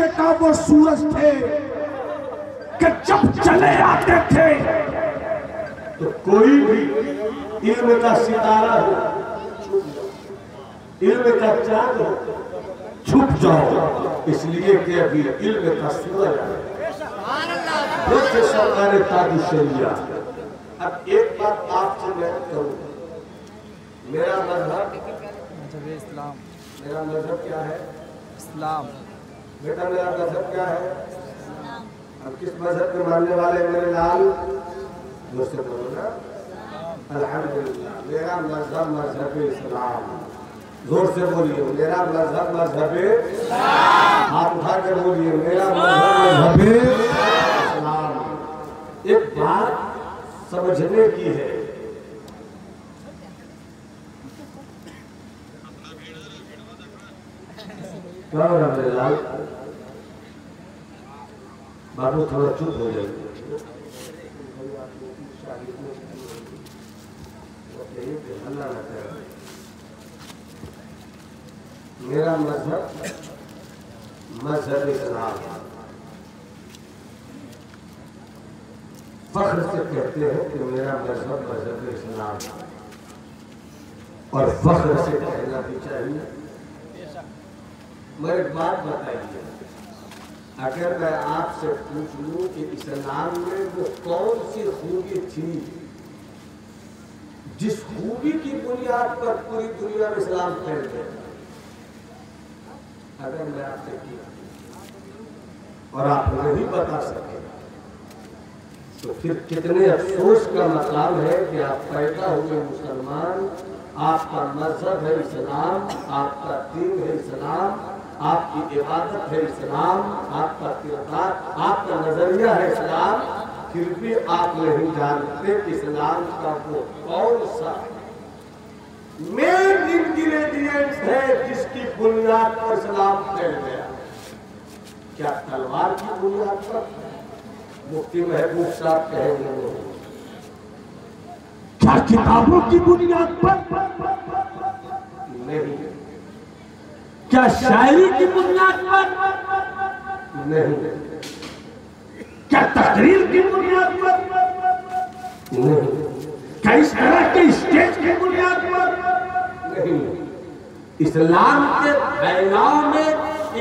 मक्के का वो सूरज थे कि जब चले आते थे तो कोई भी इल्म का सितारा हो, इल्म का चांद हो, छुप जाओ, इसलिए कि अभी इल्म का सूरज है। सरकार तादुशरिया। अब एक बात आपसे मैं कहूँ, मेरा मजहब इस्लाम। मेरा मजहब क्या है? इस्लाम। बेटा मेरा मजहब क्या है? अब किस मजहब के मानने वाले मेरे लाल? मुझसे बोलो ना। अल्हम्दुलिल्लाह, मेरा मजहब मजहब इस्लाम। जोर से बोलिए, मेरा मजहब मजहब इस्लाम। हाथ उठा के बोलिए, मेरा मजहब मजहब इस्लाम। एक बात समझने की है, क्या हो रहा मेरे लाल? बाबू थोड़ा चुप हो जाए। मेरा मजहब मजहब इस्लाम। फख्र से कहते हैं कि मेरा मजहब मजहब इस्लाम, और फख्र से कहना भी चाहिए। मगर एक बात बताइए, अगर मैं आपसे पूछ लूं कि इस्लाम में वो कौन सी खूबी थी जिस खूबी की बुनियाद पर पूरी दुनिया में इस्लाम फैल गया, अगर मैं आपसे किया और आप नहीं बता सके तो फिर कितने अफसोस का मकाम है कि आप पैदा हुए मुसलमान, आपका मजहब है इस्लाम, आपका दीन है इस्लाम, आपकी इबादत है इस्लाम, आपका किरदार, आपका नजरिया है इस्लाम, फिर भी आप नहीं जानते कि इस्लाम का वो कौन सा मेन इंग्रेडिएंट है जिसकी बुनियाद पर इस्लाम फैल गया। क्या तलवार की बुनियाद पर? मुफ्ती महबूब साहब कहेंगे, क्या किताबों की बुनियाद पर? नहीं। क्या शायरी की बुनियाद पर? नहीं। क्या तकरीर की बुनियाद पर? नहीं। क्या इस तरह के स्टेज की बुनियाद पर? नहीं। इस्लाम के फैलाव में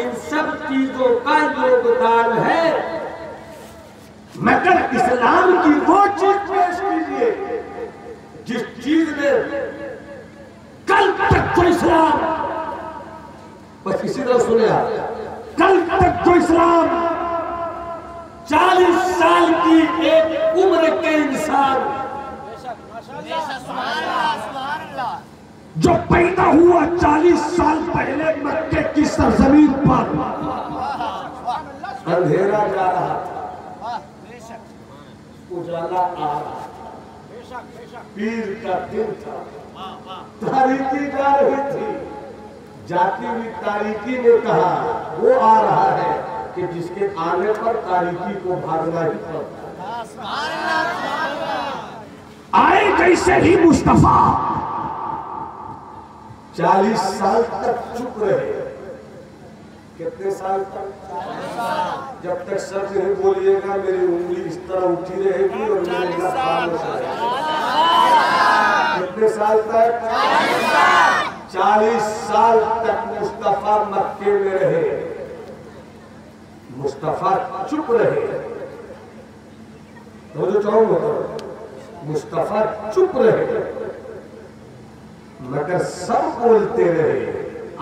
इन सब चीजों का योगदान है, मगर इस्लाम की वो चीज पेश कीजिए जिस चीज में कल तक जो इस्लाम, बस इसी तरह सुने आप, कल तक जो इस्लाम 40 साल की एक उम्र के इंसान जो पैदा हुआ 40 साल पहले मक्के की सरजमीन पर, अंधेरा जा रहा था, उजाला आ रहा, पीर का दिन था, तारीकी जा रही थी, जाती हुई तारीकी ने कहा वो आ रहा है कि जिसके आने पर तारीकी को भागना ही पड़ता। आए जैसे ही मुस्तफा 40 साल तक चुप रहे। कितने साल तक? जब तक सच नहीं बोलिएगा मेरी उंगली इस तरह उठी रहेगी और मेरे लफ्ज़ खामोश रहेंगे। कितने साल तक? 40 साल तक मुस्तफा मक्के में रहे, मुस्तफा चुप रहे। तो जो चाहूंगा मुस्तफा चुप रहे, मगर सब बोलते रहे,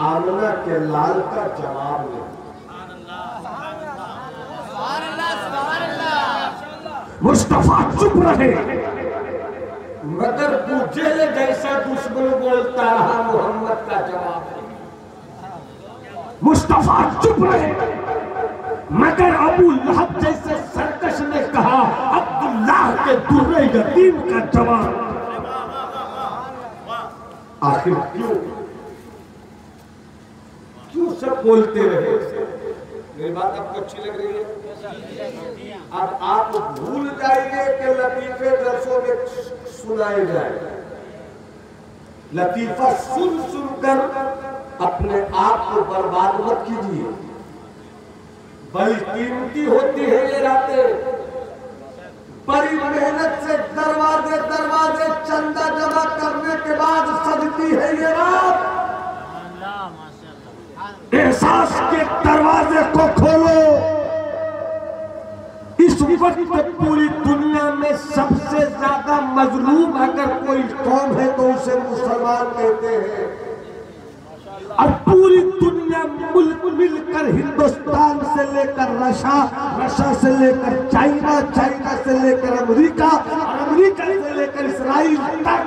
आमना के लाल का जवाब नहीं। मुस्तफा चुप रहे, मगर पूछे जैसा दुश्मन बोलता रहा, मोहम्मद का जवाब नहीं। मुस्तफा चुप रहे, मगर अबू लहब जैसे सरकश ने कहा अब्दुल्लाह के दुर्रे यतीम का जवाब। आखिर क्यों सब बोलते रहे? मेरी बात आपको अच्छी लग रही है? अब आप भूल जाइए कि लतीफे दरसों में सुनाए जाए। लतीफा सुन सुनकर अपने आप को बर्बाद मत कीजिए। बड़ी कीमती होती है ये रातें। बड़ी मेहनत से दरवाजे दरवाजे चंदा जमा करने के बाद सजती है ये रात। एहसास के दरवाजे को खोलो। इस वक्त पूरी दुनिया में सबसे ज्यादा मजलूम अगर कोई कौम है तो उसे मुसलमान कहते हैं। और पूरी दुनिया मुल्क मिलकर हिंदुस्तान से लेकर रशिया से लेकर चाइना से लेकर अमेरिका और अमेरिका से लेकर इस्राइल तक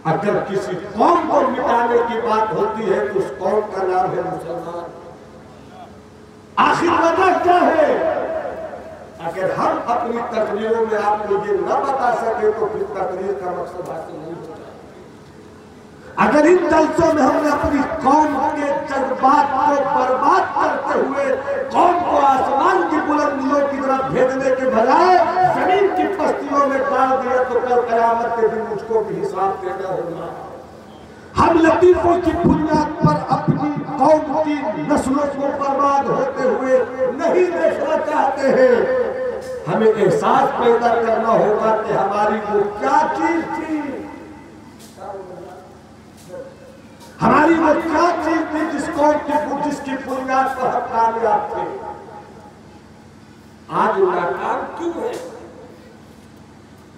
अगर किसी कौम को मिटाने की बात होती है तो उस कौम का नाम है मुसलमान। आखिर वजह क्या है? अगर हम अपनी तकरीरों में आपको ये न बता सके तो फिर तकरीर का मकसद हासिल नहीं होता। अगर इन जलसों में हमने अपनी कौम के जज्बात को बर्बाद करते हुए कौम को आसमान की बुलंदियों की तरफ भेजने के बजाय जमीन की पस्तियों में डाल दिया तो कल कयामत के दिन मुझको भी हिसाब देना होगा। हम लतीफों की बुनियाद पर अपनी कौम की नस्लों को बर्बाद होते हुए नहीं देखना चाहते हैं। हमें एहसास पैदा करना होगा कि हमारी वो क्या चीज थी, हमारी वो क्या चीज थी जिसकी बुनियाद पर हम कामयाब थे। आज नाकाम क्यों है?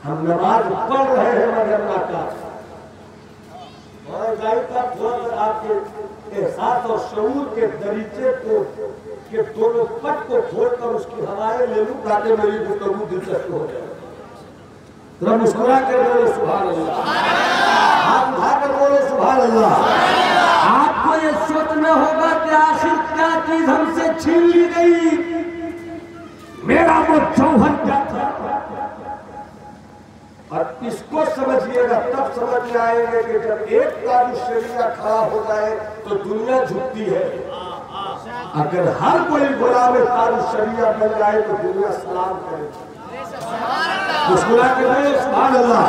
हम नमाज पढ़ रहे हैं मगर नाकाम। और थोड़ा आपके एहसास और शऊर के दरीचे को के दोनों पट को खोलकर उसकी हवाएं ले लूं ताकि मेरी गुफ्तगू दिलचस्प हो जाए। जरा मुस्कुरा कर बोलो सुभान अल्लाह, हाथ उठाकर बोलो सुभान अल्लाह। आपको ये सोचना होगा कि आखिर क्या चीज हमसे छीन ली गई, मेरा वो जौहर क्या था। और इसको समझिएगा तब समझ में आएंगे कि जब एक कानून शरीया खड़ा हो जाए तो दुनिया झुकती है। अगर हर कोई गुलाम कानून शरीया बन जाए तो दुनिया सलाम करेगी। मुस्कुरा के बोलो सुभान अल्लाह।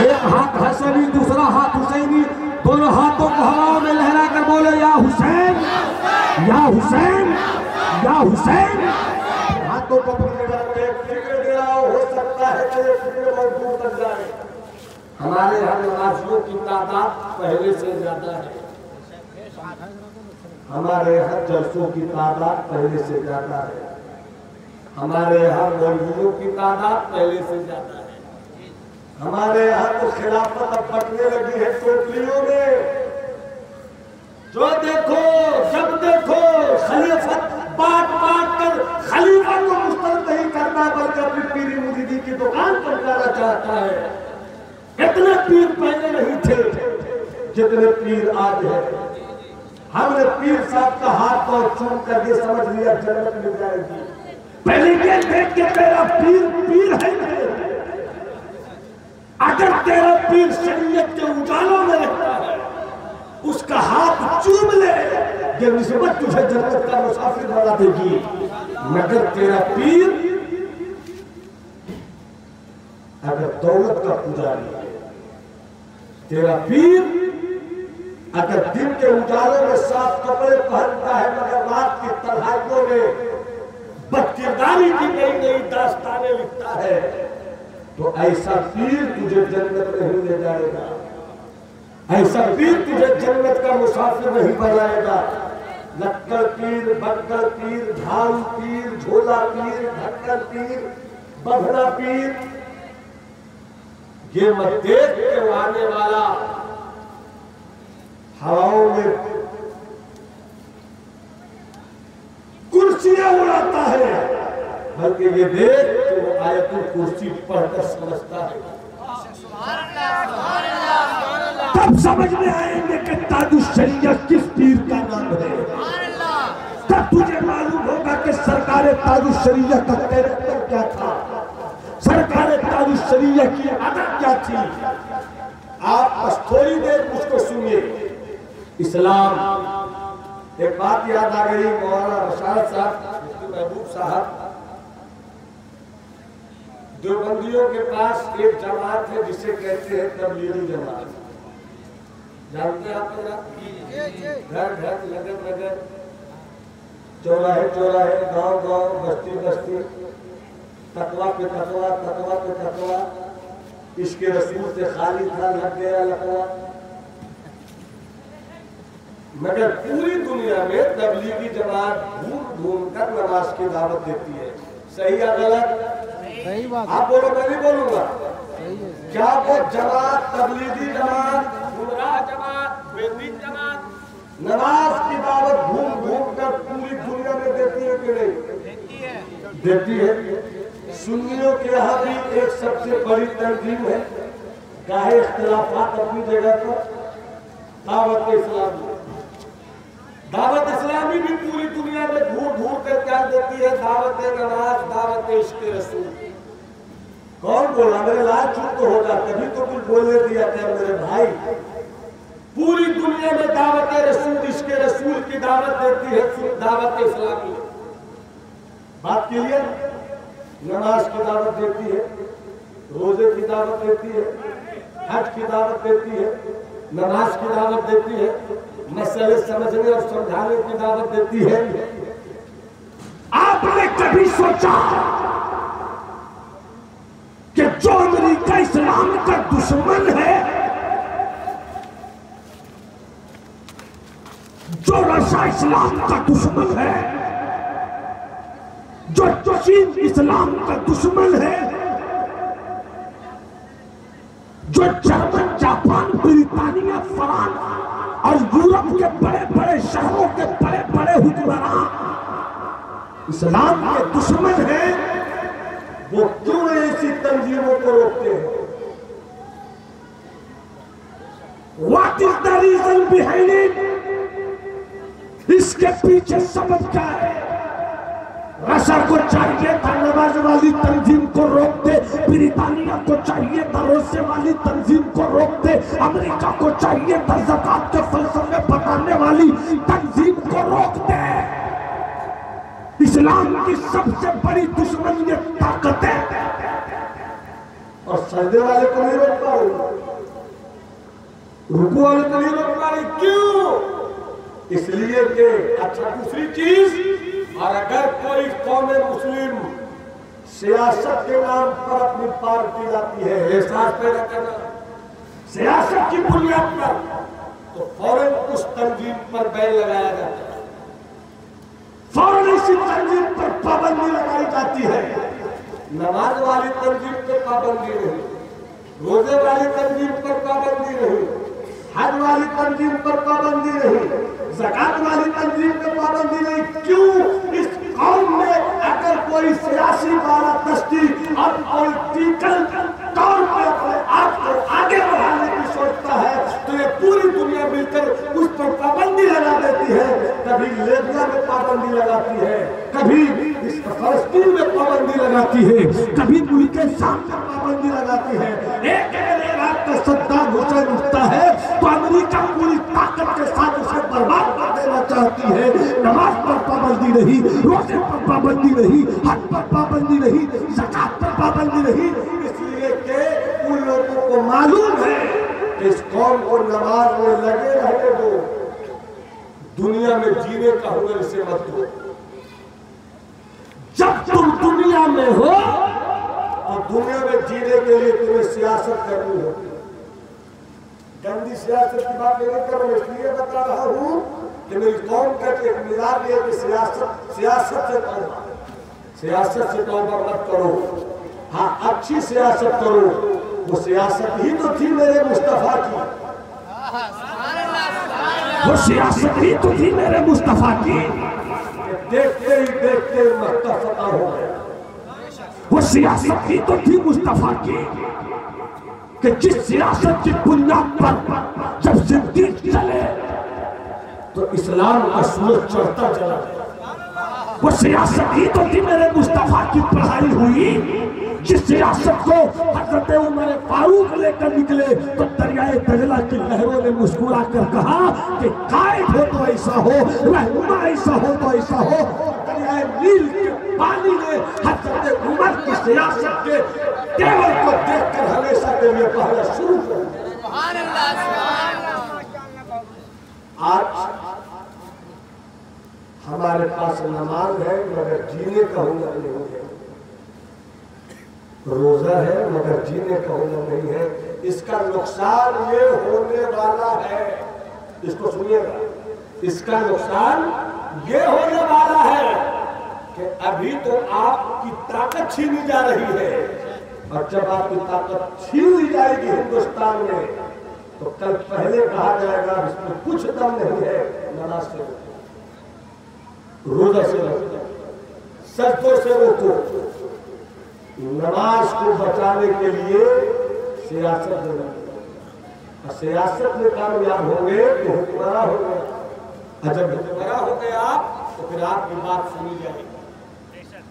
एक हाथ हसनी दूसरा हाथ हुसैनी, दोनों हाथों को हवाओं में लहरा कर बोलो या हुसैन या हुसैन या हुसैन। हाथों को फिक्र दे रहा हो सकता है कि ये फिक्र बहुत दूर तक जाए। हमारे यहाँ नमाजियों की तादाद पहले से ज्यादा है, हमारे यहाँ जलसों की तादाद पहले से ज्यादा है, हमारे यहाँ मौलवियों की तादाद पहले से ज्यादा है। हमारे यहाँ तो खिलाफत अब बटने लगी है टोकरियों में। जो देखो जब देखो खलीफत बांट बांट कर खलीफा को मुस्तरद नहीं करना बल्कि अपनी पीरी मुरीदी की दुकान पर जाना चाहता है। इतने पीर पहले नहीं थे जितने पीर आज है। हमने पीर साहब का हाथ और चूम कर ये समझ लिया जन्नत मिल जाएगी। पहले ये देख के तेरा पीर पीर है नहीं। अगर तेरा पीर शरीयत के उजालों में रहता है उसका हाथ चूम ले, ये निस्बत तुझे जन्नत का मुसाफिर बना देगी। मगर तेरा पीर अगर दौलत का पुजारी है, तेरा पीर अगर दिन के उजालों में साफ कपड़े पहनता है मगर रात की तन्हाइयों में बदकिरदारी की नई नई दास्तानें लिखता है तो ऐसा पीर तुझे जन्नत नहीं ले जाएगा। ऐसा पीर तुझे जन्नत का मुसाफिर नहीं बनाएगा। लक्कर पीर, बक्कर पीर, झाऊ पीर, झोला पीर, ढक्कन पीर, बभड़ा पीर, ये मत देख के आने वाला हवाओं में कुर्सियां उड़ाता है, बल्कि ये देख कि वो आयतुल कुर्सी पढ़कर समझता है। तब समझ में आएंगे कि ताजुश शरिया किस पीर का नाम है। तब तुझे मालूम होगा कि सरकार ताजुश शरिया का कैरेक्टर क्या था, सरकार ताजुश शरिया की आदत क्या थी। आप बस थोड़ी देर मुझको सुनिए। इस्लाम, एक बात याद आ गई, मौलाना रशाद साहब, मुफ्ती महबूब साहब, देवबंदियों के पास एक जमात है जिसे कहते हैं तबलीगी जमात। जानते हैं आप? घर घर नगर नगर चौराहे चौराहे, गांव गांव, बस्ती बस्ती, तकवा पे तकवा, तकवा पे तकवा, इसके रसूल से खाली था, लग गया लकवा। मगर पूरी दुनिया में तबलीगी जमात घूम घूम कर नमाज की दावत देती है। सही या गलत? सही बात। आप बोलो, मैं नहीं बोलूंगा। सही है। क्या वो जमात, तबलीगी जमात, गुमराह जमात, बेदीन जमात नमाज की दावत घूम घूम कर पूरी दुनिया में देती है कि नहीं? देती है, देती है। सुन्नियों के यहाँ भी एक सबसे बड़ी तंजीम है, चाहे इख्तिलाफात अपनी जगह पर, दावत इस्लामी। दावत इस्लामी भी पूरी दुनिया में घूर घूर कर क्या देती है? दावत नमाज, दावत इश्क रसूल। कौन बोला? मेरे लाल चुप तो होगा, तभी तो कुछ बोलने दिया था मेरे भाई। पूरी दुनिया में दावत रसूल, इश्क रसूल की दावत देती है दावत इस्लामी। बात क्लियर? नमाज की दावत देती है, रोजे की दावत देती है, हज की दावत देती है, नमाज की दावत देती है, मसले समझने और समझाने की दावत देती है। आपने कभी सोचा कि जो अमेरिका इस्लाम का दुश्मन है, जो रशिया इस्लाम का दुश्मन है, जो चीन इस्लाम का दुश्मन है, जो जर्मन, जापान, ब्रिटानिया, फ्रांस और यूरोप के बड़े बड़े शहरों के बड़े बड़े हुक्मरान इस्लाम के दुश्मन हैं, वो क्यों ऐसी तंजीमों को रोकते हैं? What is the reason behind it? इसके पीछे सबब क्या है? रशिया को चाहिए था नमाज वाली तंजीम को रोक दे, ब्रिटानिया को चाहिए था रोजे वाली तंजीम को रोक दे, अमेरिका को चाहिए था ज़कात के फलसफे बताने वाली तंजीम को रोक दे। इस्लाम की सबसे बड़ी दुश्मनी ये ताकत है, और सजदे वाले को नहीं रोक पा रही, रुकू वाले को नहीं रोक पा रही। क्यों? इसलिए कि अच्छा दूसरी चीज, और अगर कोई कौम मुस्लिम सियासत के नाम पर अपनी पार्टी लाती है, एहसास पैदा करना सियासत की बुनियाद पर, तो फौरन उस तंजीम पर बैन लगाया जाता है, फौरन इसी तंजीम पर पाबंदी लगाई जाती है। नमाज वाली तंजीम पर पाबंदी नहीं, रोजे वाली तंजीम पर पाबंदी नहीं, हज वाली तंजीम पर पाबंदी नहीं, ज़कात वाली तंजीम पर पाबंदी नहीं। क्यों? इस कौम में अगर कोई सियासी बारादस्ती और पॉलिटिकल तौर पर अपने आप को आगे बढ़ाने की सोचता है, तो ये पूरी दुनिया मिलकर उस पर पाबंदी लगा देती है। कभी लीबिया में पाबंदी लगाती है, कभी इस फलस्तीन में पाबंदी लगाती है, कभी मुल्क के सामने पाबंदी लगाती है। एक रात का सद्दाम हुसैन उठता है तो अमेरिका पूरी ताकत के साथ उसे बर्बाद कर देना चाहती है। नमाज पर पाबंदी नहीं, रोजे पर पाबंदी नहीं, हज पर पाबंदी नहीं, ज़कात पर पाबंदी नहीं, इसलिए कि उन लोगों को मालूम है कि इस कौम को नमाज में लगे रहने दो, दुनिया में जीने का हुनर से मत दो। जब तुम दुनिया में हो तो दुनिया में जीने के लिए तुम्हें सियासत करनी होगी। गंदी सियासत की बात नहीं कर रहा हूं, इसलिए बता रहा हूं कि मेरी कौम का एक मिजाज है कि सियासत से तौबा मत करो। हाँ, अच्छी सियासत करो। वो सियासत ही तो थी मेरे मुस्तफा की, वो सियासत ही तो थी मेरे मुस्तफा की। देखते ही देखते मुस्तफा हो गया। वो सियासत ही तो थी मुस्तफा की कि जिस सियासत की बुनियाद पर जब जिंदगी चले तो इस्लाम का सूरज चढ़ता चला। वो सियासत ही तो थी मेरे मुस्तफा की पढ़ाई हुई, जिस सियासत को हजरत उमर फारूक लेकर निकले तो दरियाए दजला की लहरों ने मुस्कुरा कर कहा कि कायद हो तो ऐसा हो, रहनुमा ऐसा हो तो ऐसा हो। दरियाए नील के पानी ने हजरत उमर की सियासत के तेवर को देखकर हमेशा के लिए पहला शुरू कर दिया। आज हमारे पास नमाज है मगर जीने का हुनर नहीं है, रोजा है मगर जीने का हुनर नहीं है। इसका नुकसान ये होने वाला है, इसको सुनिएगा, इसका नुकसान ये होने वाला है कि अभी तो आपकी ताकत छीनी जा रही है, और जब आपकी ताकत छीन ली जाएगी हिंदुस्तान में तो कल पहले कहा जाएगा इसमें कुछ दम नहीं है, नमाज से रोको, रोजा से रोको, सजदों से रोको। नमाज को बचाने के लिए सियासत जरूरी है, और सियासत में कामयाब होंगे तो हुक्मरान होंगे, और जब हुक्मरान हो गए आप तो फिर आपकी बात सुनी जाएगी,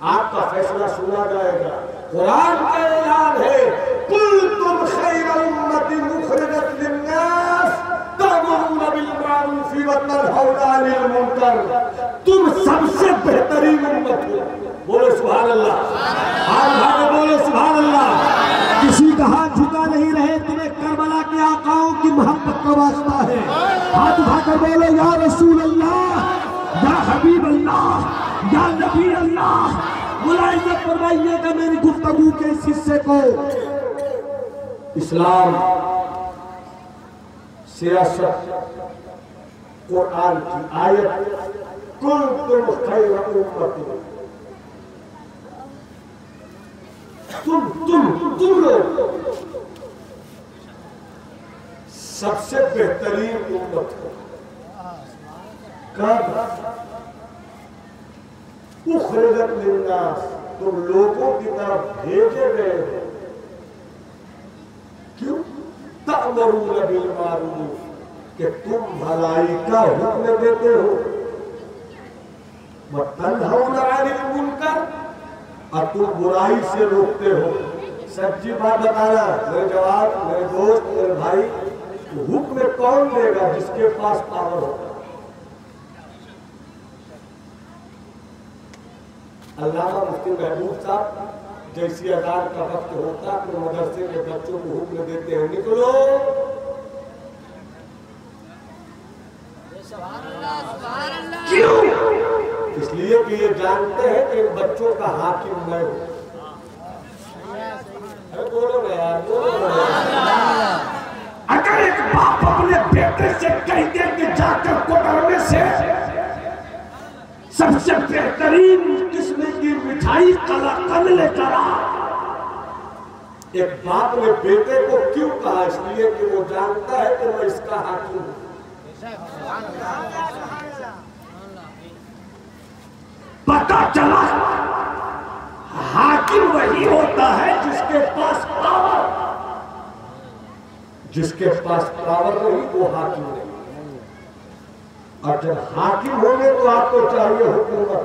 आपका फैसला सुना जाएगा। कुरान का ऐलान है, कुंतुम खैर उम्मतिन उखरिजत लिन्नास तअमुरुना बिल मारूफ व तनहौना अनिल मुनकर, तुम सबसे बेहतरीन उम्मत हो। बोलो सुभान अल्लाह, हाथ उठाकर बोलो सुभान अल्लाह। किसी का हाथ झुका नहीं रहे, तुम्हें करबला के आकाओं की मोहब्बत का वास्ता है। हाथ उठाकर बोलो या रसूल अल्लाह, या हबीब अल्लाह, या नबी अल्लाह। मुलाहिजा फरमाइएगा मेरी गुफ्तगू के इस हिस्से को। इस्लाम, सियासत, कुरान की आयत, कुंतुम खैर उम्मतिन, तुम लोग सबसे बेहतरीन उम्मत हो। कब? उखरिजत लिन्नास, तुम लोगों की तरफ भेजे गए हो। क्यों? तअमुरुना बिल मारूफ, कि तुम भलाई का हुक्म देते हो, व तनहौना अनिल मुनकर, और तुम बुराई से रोकते हो। सच्ची बात बताना मेरे जवाब, मेरे दोस्त, मेरे भाई, हुक्म कौन देगा? जिसके पास पावर होगा। अल्लामा मुफ्ती महबूब साहब जैसी अजान का वक्त होता अपने मदरसे के बच्चों को हुक्म देते हैं, निकलो। क्यों? इसलिए कि ये जानते हैं कि इन बच्चों का हाकिम मैं हूं। बोलो ना यार, बोलो ना। अगर एक बाप अपने बेटे से कह दे कि जाकर कोटरमे से सबसे बेहतरीन किस्म की मिठाई कलाकंद लेकर आ, एक बाप ने बेटे को क्यों कहा? इसलिए कि वो जानता है कि मैं इसका हाकिम हूं। पता चला हाकिम वही होता है जिसके पास पावर, जिसके पास पावर नहीं वो हाकिम नहीं। और जब हाकिम होंगे तो आपको चाहिए हुकूमत।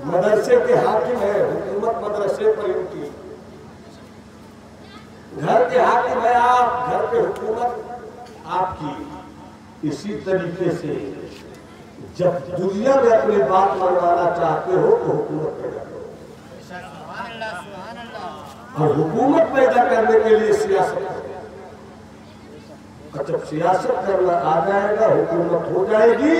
मदरसे के हाकिम है, हुकूमत मदरसे पर उनकी। घर के हाकिम है आप, घर पे हुकूमत आपकी। इसी तरीके से जब दुनिया में अपनी बात मनवाना चाहते हो तो हुकूमत पैदा करो, और हुकूमत पैदा करने के लिए सियासत करो। और जब सियासत करना आ जाएगा, हुकूमत हो जाएगी,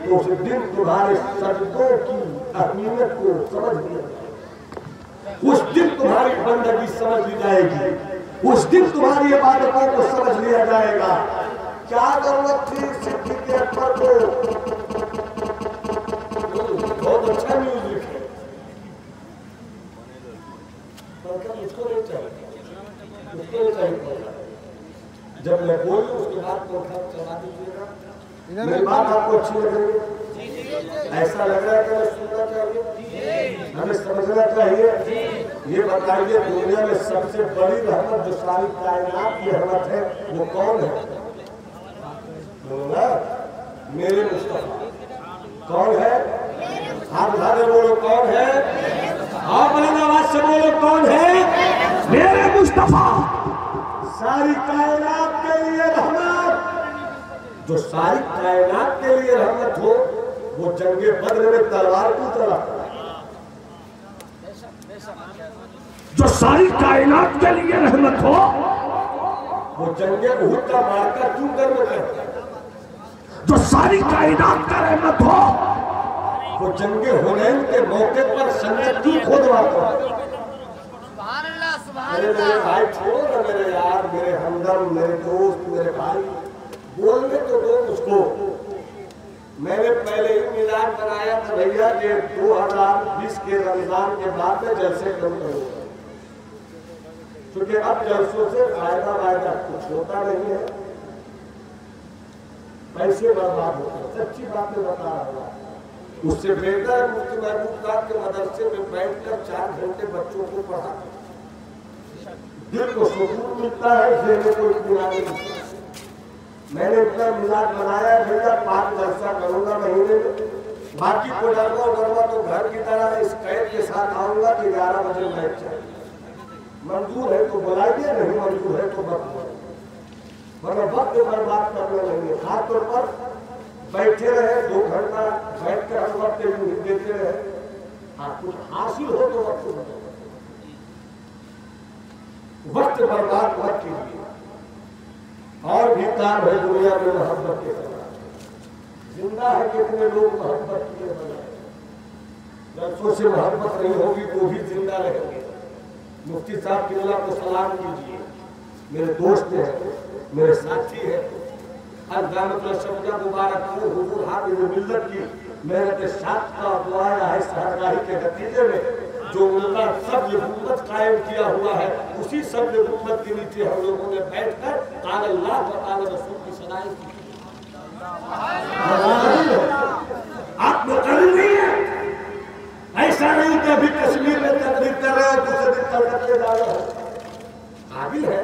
तो उस दिन तुम्हारे सजदों की अहमियत को समझ लिया जाएगा। उस दिन तुम्हारी बंदगी समझ ली जाएगी, उस दिन तुम्हारी इबादतों को समझ लिया जाएगा। क्या जरूरत थी सिद्दीक़ अकबर को? बहुत अच्छा म्यूजिक है, मुझको नहीं चाहिए, मुझको नहीं चाहिए। जब मैं बोलूं उसके बाद पंखा चला दीजिएगा। मेरी बात आपको अच्छी लग रही है? ऐसा लग रहा है कि हमें सुनना चाहिए, हमें समझना चाहिए। ये बताइए दुनिया में सबसे बड़ी रहमत जो सारी कायनात की रहमत है वो कौन है? बोला मेरे मुस्तफा। कौन है? आप उठाकर बोलो कौन है? आप बुलंद आवाज से बोलो कौन है? मेरे मुस्तफा। सारी कायनात के लिए रहमत, जो सारी कायनात के लिए रहमत हो, वो जंगे बद्र में तलवार क्यों चला? जो सारी कायनात के लिए रहमत हो, वो जंगे उहद का मार्का क्यों कर रहे हैं? जो सारी कायनात का रहमत हो, वो जंगे हुनैन के मौके पर संगत क्यों खोदवाता है? मेरे भाई छोड़ो ना, मेरे यार, मेरे हमदम, मेरे दोस्त, मेरे भाई, बोलने तो दो उसको। मैंने पहले ही मिलाद बनाया था भैया कि 2020 के रमजान के बाद में जलसे कम करूंगा, क्योंकि अब जलसों से फायदा वायदा कुछ होता नहीं है, पैसे बर्बाद होते हैं। सच्ची बातें बता रहा हूँ। उससे बेहतर मुफ्ती महबूब साहब के मदरसे में बैठकर 4 घंटे बच्चों को पढ़ा, दिल को सुकून मिलता है, जेब को इतना नहीं। मैंने इतना मिलाद बनाया भैया, 5 जलसा करूंगा महीने में, बाकी को डरवा तो घर की तरह इस कैद के साथ आऊंगा कि 11 बजे बैठ जाए। मंजूर है तो बुलाइए, नहीं मंजूर है तो मत, वरना वक्त बर्बाद करना नहीं है। खासतौर पर बैठे रहे 2 घंटा बैठ कर हर वक्त देते रहे, कुछ हासिल हो तो वक्त बर्बाद मत कीजिए। और भी काम है दुनिया में मोहब्बत के साथ। जिंदा है कितने लोग मोहब्बत किए बगैर, जलसों से मोहब्बत नहीं होगी तो भी जिंदा रहेंगे। मुफ्ती साहब किबला को सलाम कीजिए, मेरे दोस्त हैं, मेरे साथी हैं। अज़्ज़ामतुल मुबारक हो हुजूर हाफिज़ मिल्लत की मेहनत साथ का दुआ है सरकारी के नतीजे में जो उनका सब्ज़ हुकूमत कायम किया हुआ है, उसी सब्ज़ हुकूमत के नीचे हम लोगों ने बैठकर क़ाल अल्लाह व क़ाल रसूल की सदाई की। आप मुकर्रर नहीं है, ऐसा नहीं कि अभी कश्मीर में तकरीर कर रहे हैं, दूसरे दिन कलकत्ते जा रहे हैं। काबिल है,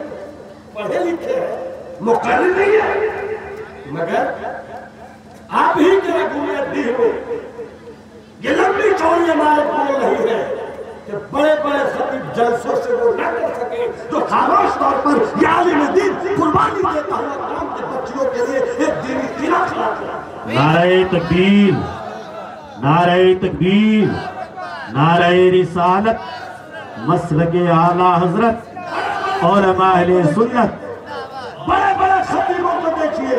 पढ़े लिखे हैं, मुकर्रर नहीं है, मगर आप ही के रकूमियत दी हो। ये लंबी चौड़ी हमारे बोल रही है कि बड़े बड़े खतीब जलसों से वो न कर सके जो खामोश तौर पर आलिम दीन कुर्बानी देता हुआ काम के बच्चियों के लिए एक दीनी किला खड़ा किया। नारे तकबीर, नारे तकबीर, नारे रिसालत, मसलके आला हजरत और अहले सुन्नत। बड़े बड़े खतीबों को देखिए,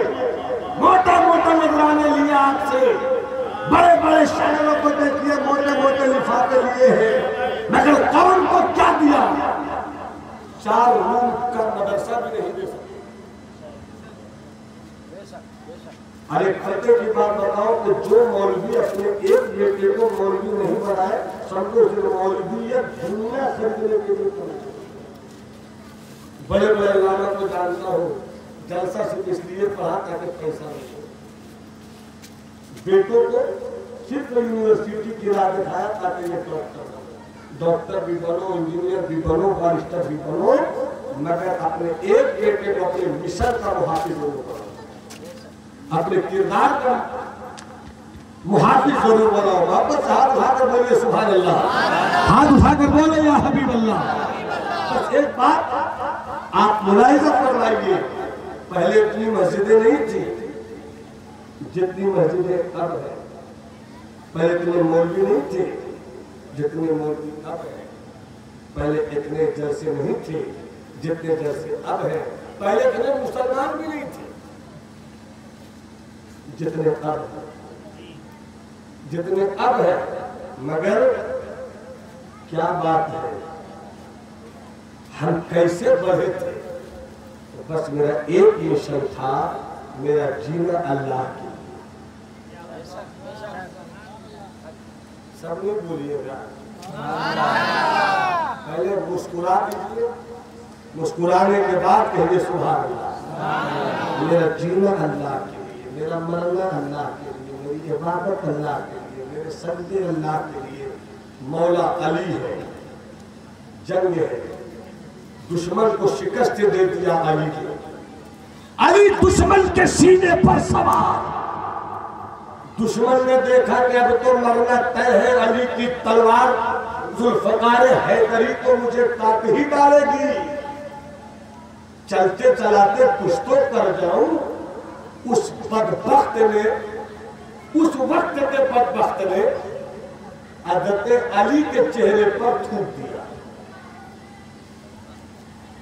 मोटा मोटा नजराने लिए आपसे, बड़े बड़े शायरों को देखिए, मोटे मोटे लिफाफे लिए हैं, मगर कौन को क्या दिया? 4 रूम का मदरसा भी नहीं दे सकते। अरे खर्चे की बात बताओ कि जो मौलवी अपने एक बेटे को मौलवी नहीं बनाए, समझो जो मौलवी है दुनिया खरीदने के लिए। बड़े बड़े लामा को जानता हूँ, जलसा सिर्फ इसलिए पढ़ा ताकि पैसा नहीं। बेटों को सिर्फ यूनिवर्सिटी की राह दिखाया ताकि ये डॉक्टर भी बनो, इंजीनियर भी बनो, बारिस्टर भी बनो, मगर अपने एक बेटे को अपने मिशन का मुहाफिज जरूर बनाओ, अपने किरदार का मुहाफिज जरूर बनाओ। वापस हाथ उठाकर बोलिए सुभान अल्लाह, हाथ उठाकर बोले या हबीब अल्लाह। बस एक बात आप मुलाहिजा फरमाइए, पहले इतनी मस्जिदें नहीं थी जितनी मस्जिदें अब है, पहले इतने मौलवी नहीं थे जितने मौलवी अब है, पहले इतने जलसे नहीं थे जितने जलसे अब है, पहले इतने मुसलमान भी नहीं थे जितने अब है। मगर क्या बात है, हम कैसे बढ़े थे? तो बस मेरा एक मिशन था, मेरा जीना अल्लाह की। सब लोग बोलिएगा, पहले मुस्कुरा दीजिए, मुस्कुराने के बाद कहिए सुभान अल्लाह। मेरा जीना अल्लाह के लिए, मेरा मरना अल्लाह के लिए, मेरी इबादत अल्लाह के लिए, मेरे सजदे अल्लाह के लिए। मौला अली है, जंग है, दुश्मन को शिकस्त दे दिया अली की। अली दुश्मन के सीने पर सवार। दुश्मन ने देखा कि अब तो मरना तय है, अली की तलवार जुल्फकार हैदरी तो मुझे काट ही डालेगी, चलते चलाते कुछ तो कर जाऊं। उस बदबख्त ने, उस वक्त के बदबख्त ने हज़रत अली के चेहरे पर थूक दिया।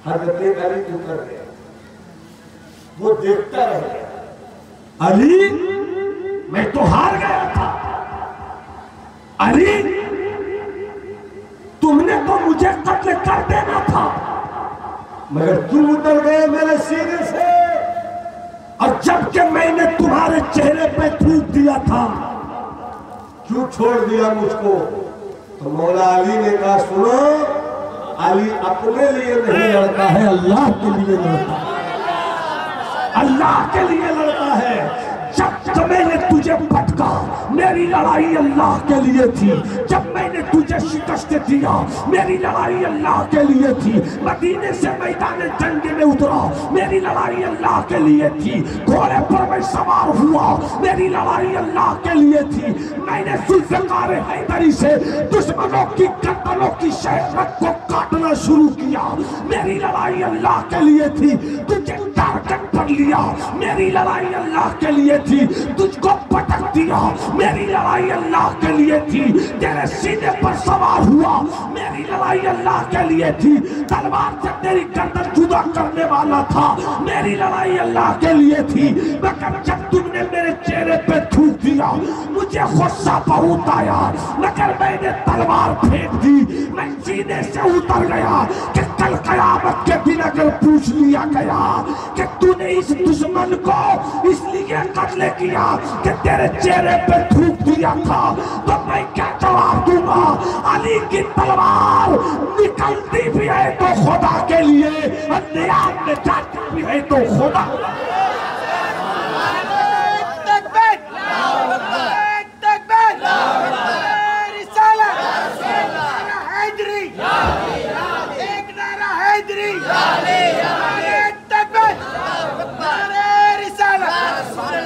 हज़रत अली उतर गया, वो देखता रह गया। अली मैं तो हार गया था, अली तुमने तो मुझे कत्ल कर देना था, मगर तुम उतर गए मेरे सीने से। और जबकि मैंने तुम्हारे चेहरे पे थूक दिया था, क्यों छोड़ दिया मुझको? तो मौला अली ने कहा सुनो, अली अपने लिए नहीं लड़ता है, अल्लाह के लिए लड़ता है, अल्लाह के लिए लड़ता है। जब मैंने तुझे पटका, मेरी लड़ाई अल्लाह के लिए थी। जब मैंने तुझे शिकस्त दिया, मेरी लड़ाई अल्लाह के लिए थी। मदीने से मैदान जंग में उतरा, मेरी लड़ाई अल्लाह के लिए थी। घोड़े पर मैं सवार हुआ, मेरी लड़ाई अल्लाह के लिए थी। मैंने जुल्फ़िकार हैदरी से दुश्मनों की गर्दनों की शहरत को काटना शुरू किया, मेरी लड़ाई अल्लाह के लिए थी। तुझे टारगेट पर लिया, मेरी लड़ाई अल्लाह के लिए थी। तुझको पटक दिया, मेरी लड़ाई अल्लाह के लिए थी। तेरे सीने पर सवार हुआ, मेरी लड़ाई अल्लाह के लिए थी। तलवार से तेरी गर्दन जुदा करने वाला था, मेरी लड़ाई अल्लाह के लिए थी। मगर जब तुमने मेरे चेहरे पे थूक दिया, मुझे गुस्सा बहुत आया, मगर मैंने तलवार फेंक दी। मैं सीने से उतर गया कि कल कयामत के दिन अगर पूछ लिया गया कि तूने इस दुश्मन को इसलिए कत्ल किया कि तेरे चेहरे पे थूक दिया था, तो मैं क्या जवाब दूंगा? अली की तलवार निकलती भी है तो खुदा के लिए, और नियाम में जाती भी है तो खुदा।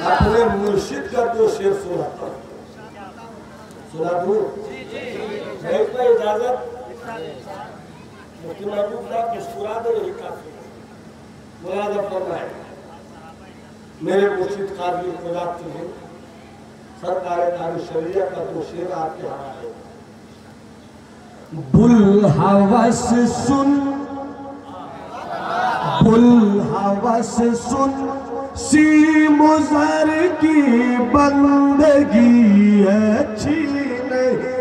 अपने मुर्शिद का जो शेर सुनाता हूं, सुना दूं? इसमें इजाजत मुफ्ती महबूब साहब मुस्कुरा दो, यही काफी मुलाजा फरमाए। मेरे मुर्शिद काबिल खुदा हैं, सरकार तारी शरिया का जो शेर आपके हवाले। बुल हवस सुन, बुल हवस सुन, सी मुज़र की बंदगी अच्छी नहीं।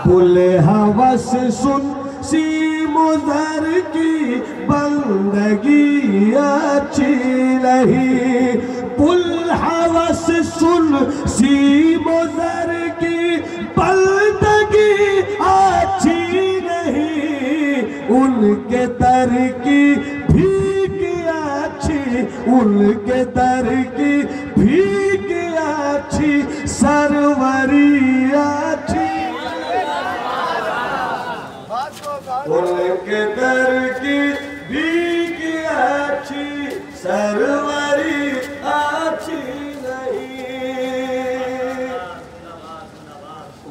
बुल हवस सुन, सी मुज़र की बंदगी अच्छी नहीं। बुल हवस सुन, सी मुज़र की बंदगी अच्छी नहीं। उनके दर की भीख अच्छी, उनके दर की भीख अच्छी, सरवरी अच्छी। उनके दर की भीख अच्छी, सरवरी अच्छी नहीं।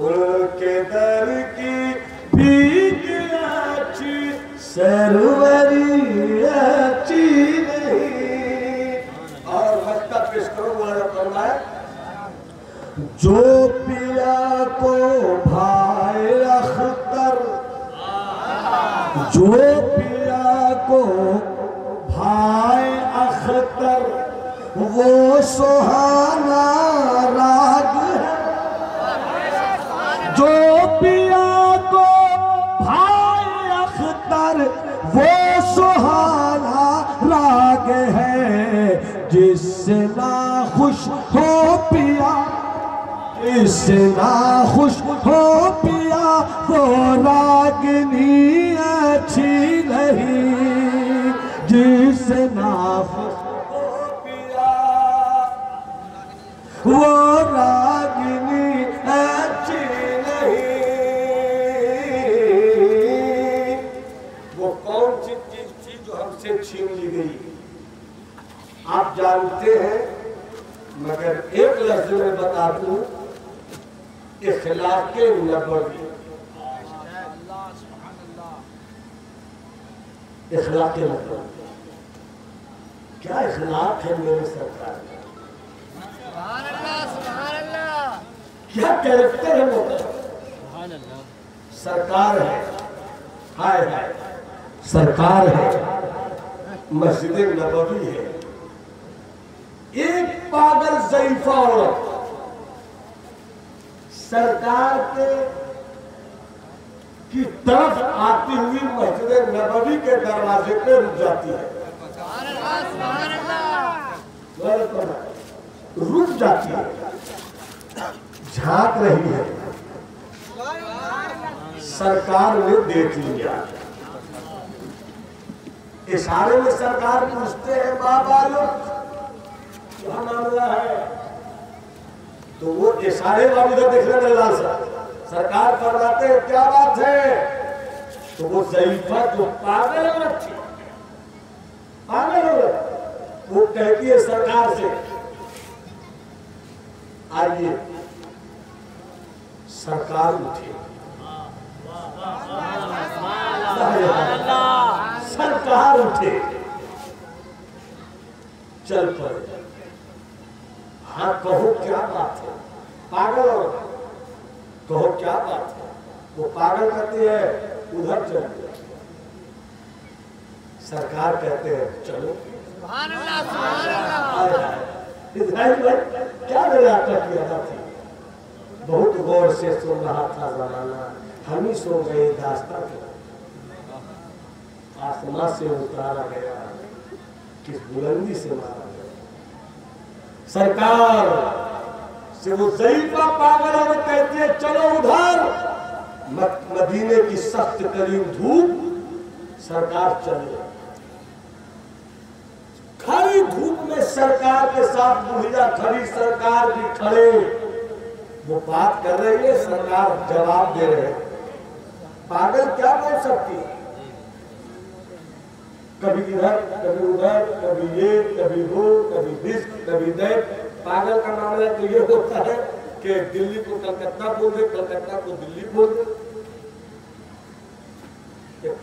उनके दर की भीख अच्छी, सरवरी अच्छी नहीं। और वक्ता पेश करो वाला फरमाए, जो पिया को भाई अख्तर, जो पिया को भाई अख्तर, वो सुहाना राग है। जो पिया को भाई अख्तर, वो सुहाना राग है। जिससे ना खुश हो पिया, जिससे ना खुश हो पिया, वो रागनी अच्छी नहीं। जिससे ना खुश हो पिया, वो रागनी अच्छी नहीं। वो कौन सी चीज थी जो हमसे छीन ली गई? आप जानते हैं, मगर एक लफ्ज में बता दूं, इखलाके नबवी। इखलाके नबवी क्या इखलाक है मेरे सरकार? क्या कैरेक्टर है वो? सरकार है, हाय हाय सरकार है, मस्जिद नबवी है। एक पागल ज़ईफ़ा औरत सरकार के की तरफ आती हुई मस्जिद नबवी के दरवाजे पे रुक जाती है, रुक जाती है, झांक रही है। सरकार ने देख लिया, इशारे में सरकार पूछते हैं बाबा लोग क्या मामला है, तो वो इशारे वाली तो देखने में लाल सरकार फरमाते हैं क्या बात है, तो वो ज़ईफ़ा जो पागल औरत थी, पागल औरत, वो कहती है सरकार से आइए। सरकार उठी, सरकार उठे, चल पड़े। हाँ कहो क्या बात है, पागल औरत कहो क्या बात है। वो पागल कहती है उधर चलो, सरकार कहते हैं चलो। इस्राइल भाई क्या मेरे आका की अदा थी, बहुत गौर से सुन रहा था जमाना, हम ही सो गए दास्तां को आसमां से उतारा गया, किस बुलंदी से मारा गया। सरकार से वो ज़ईफ़ा पागल और कहती है चलो उधर। मदीने की सख्त करीम धूप, सरकार चले, खड़ी धूप में सरकार के साथ बुढ़िया खड़ी, सरकार भी खड़े, वो बात कर रही है, सरकार जवाब दे रहे हैं। पागल क्या बोल सकती है, कभी इधर कभी उधर, कभी ये कभी वो, कभी दिस कभी दैट। पागल का मामला तो ये होता है कि दिल्ली को कलकत्ता बोल दे, कलकत्ता को दिल्ली बोल दे।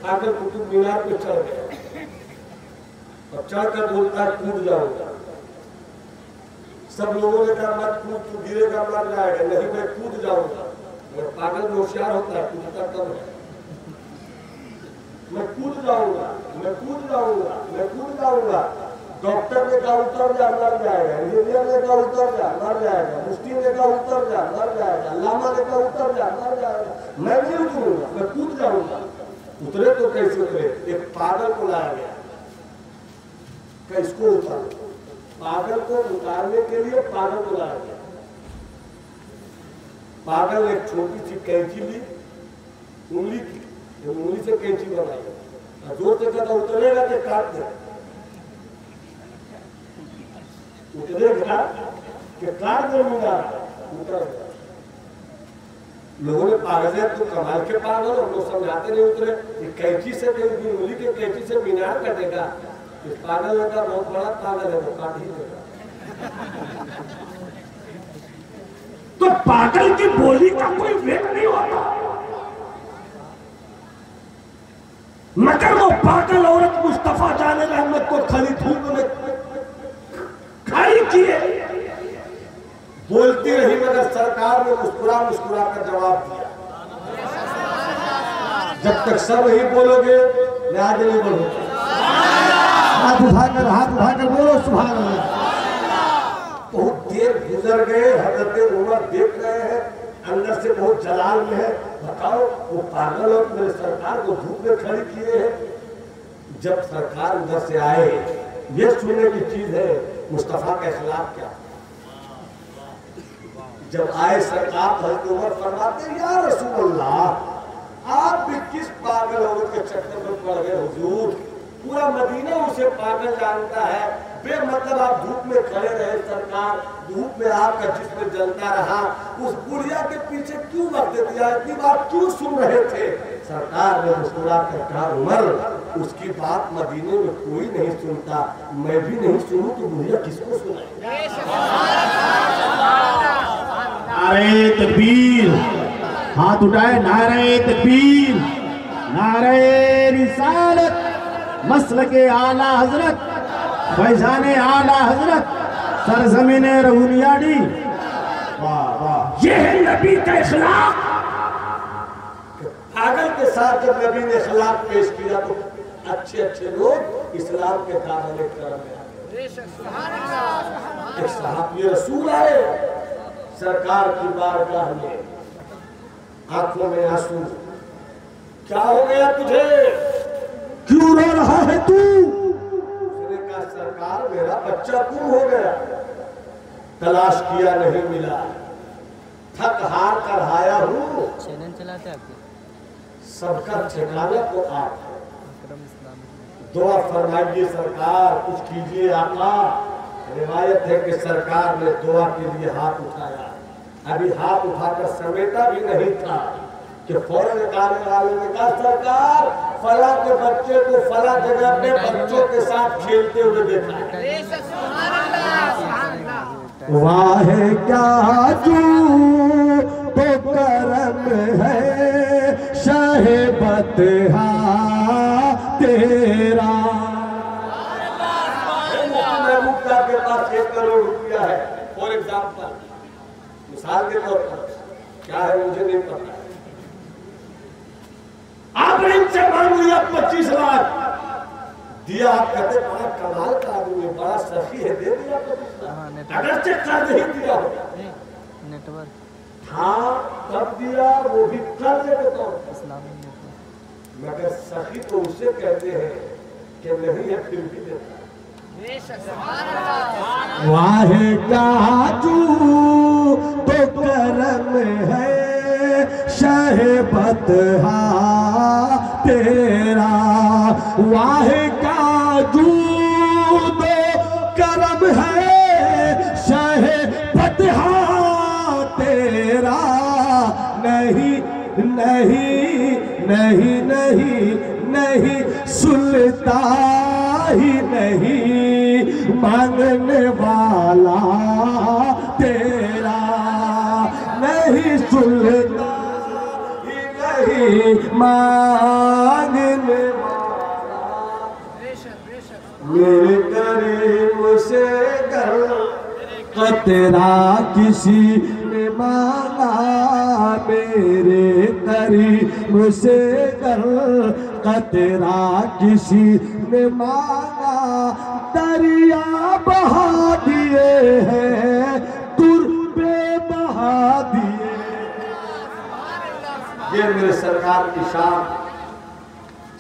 पागल कुतुब मीनार पे चढ़ गया और चढ़कर बोलता है कूद जाऊंगा। सब लोगों ने कहा मत कूद, तू गिरेगा मर जाएगा। नहीं मैं कूद जाऊंगा। मैं पागल में होशियार होता है, कूदता कम है। मैं कूद जाऊंगा, मैं कूद जाऊंगा, मैं कूद जाऊंगा। डॉक्टर ने कहा उतर जा मर जाएगा, इंजीनियर ने कहा उतर जा मर जाएगा, मुफ्ती ने कहा उतर जा मर जाएगा, लामा ने कहा उतर जा मर जाएगा। मैं नहीं उतरूंगा, मैं कूद जाऊंगा। उतरे तो कैसे उतरे, एक पागल को लाया गया, किसको उतारो, पागल को उतारने के लिए पागल को लाया गया। पागल ने एक छोटी सी कैंची ली, उंगली की, उंगली से कैंची बनाई, जोर से कहता उतरेगा तो काट दे, उतरेगा कि काट दे, उतर गया। लोगों ने पागल है तो कमाल के पागल, और लोग समझाते नहीं उतरे। कैंची से उंगली के कैंची से मीनार कटेगा, इस पागल का बहुत बड़ा पागल है, वो काट ही देगा। तो पागल की बोली का कोई वेग नहीं होता, मगर वो पागल औरत मुस्तफा जाने रहमत को खड़ी धूप में खड़ी किए, बोलती रही, मगर सरकार ने मुस्कुरा मुस्कुरा कर जवाब दिया। जब तक सब नहीं बोलोगे मैं आगे नहीं बढ़ूंगा। हाथ उठाकर बोलो सुभान अल्लाह। बहुत देर गुजर गए, हजरत उमर देख रहे हैं, अंदर से बहुत जलाल में है। बताओ वो पागल और मेरे सरकार को धूप में खड़ी किए हैं। जब सरकार उधर से आए, ये सुनने की चीज है मुस्तफा के खिलाफ क्या। जब आए सरकार, हजरत उमर फरमाते या रसूल अल्लाह, आप भी किस पागल औरत के चक्कर में पड़ गए हुजूर। पूरा मदीना उसे पागल जानता है, बेमतलब आप धूप में खड़े रहे, सरकार धूप में आपका जिस्म जलता रहा, उस बुढ़िया के पीछे क्यों वक्त दिया, इतनी बात क्यों सुन रहे थे। सरकार ने मुस्कुरा कर कहा उमर, उसकी बात मदीने में कोई नहीं सुनता, मैं भी नहीं सुनूं तो बुढ़िया किसको सुनाए। नारे तकबीर, हाथ उठाए, नारे तकबीर, नारे रिसालत, मसलके आला हजरत, फैजाने आला हजरत, सरजमीन रहुनियाडी। वाह वाह, ये है नबी का इखलाक। पागल के साथ जब नबी ने इखलाक पेश किया तो अच्छे अच्छे लोग इस्लाम के दामन में आ गए। एक साहब ये रसूल आए सरकार की बारगाह में, आंखों में आंसू, क्या हो गया तुझे, क्यों रो रहा है तू? उसने कहा सरकार मेरा बच्चा गुम हो गया, तलाश किया नहीं मिला, थक हार कर आया हूँ। चैनल चलाते आपके सबका ठिकाना तो आप है। अकरम इस्लामिक दुआ फरमाइए सरकार, कुछ कीजिए आका। रिवायत है कि सरकार ने दुआ के लिए हाथ उठाया, अभी हाथ उठाकर समेटा भी नहीं था कि फौरन निकालने वाले ने कहा सरकार फला के बच्चे को फला जगह पे बच्चों के साथ खेलते हुए देखा है। वाह क्या तू तो करम है शाहे बतहा तेरा। महबूबा के पास 1 करोड़ रुपया है, फॉर एग्जाम्पल, मिसाल के तौर पर, क्या है मुझे नहीं पता है। आपने इनसे मांग लिया 25 लाख, दिया, आप कहते बड़ा कमाल का आदमी, बड़ा सखी है, दे दिया 25 लाख। अगर से कर नहीं दिया नेटवर्क हाँ कब दिया, वो भी कर्ज के तौर पर। इस्लामिक नेटवर्क मगर सखी तो उसे कहते हैं कि नहीं है फिर भी देता। वाह क्या तू तो करम है शाहे बतहा तेरा। वाह क्या तू तो करम है शाहे बतहा तेरा। नहीं नहीं नहीं नहीं नहीं सुनता ही नहीं मांगने वाला तेरा। नहीं सुनता ही नहीं मांगने वाला। मेरे करीम से कर कतरा किसी ने मांगा, मेरे करीम से कर कतरा किसी ने मांगा। दरिया बहा दिए हैं तुरबे बहा दिए। ये मेरे सरकार की शान।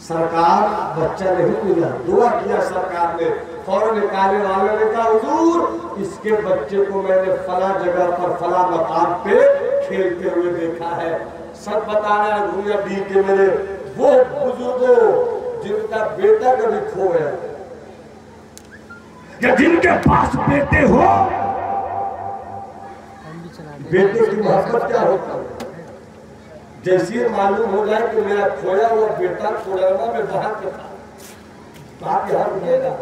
सरकार बच्चा नहीं मिला, दुआ किया सरकार ने, फौरन निकालने वाले ने कहा हुजूर इसके बच्चे को मैंने फला जगह पर फला मकाम पे खेलते हुए देखा है। सब बता रहे हैं भूया दी के मेरे वो बुजुर्गों जिनका बेटा कभी खो गया, या जिनके पास बेटे हो, हम भी चला बेटे की मोहब्बत क्या होता है। जैसे मालूम हो जाए कि मेरा खोया हुआ बेटा कोडरमा में बाहर के था, तो आप यहाँ रुकेगा,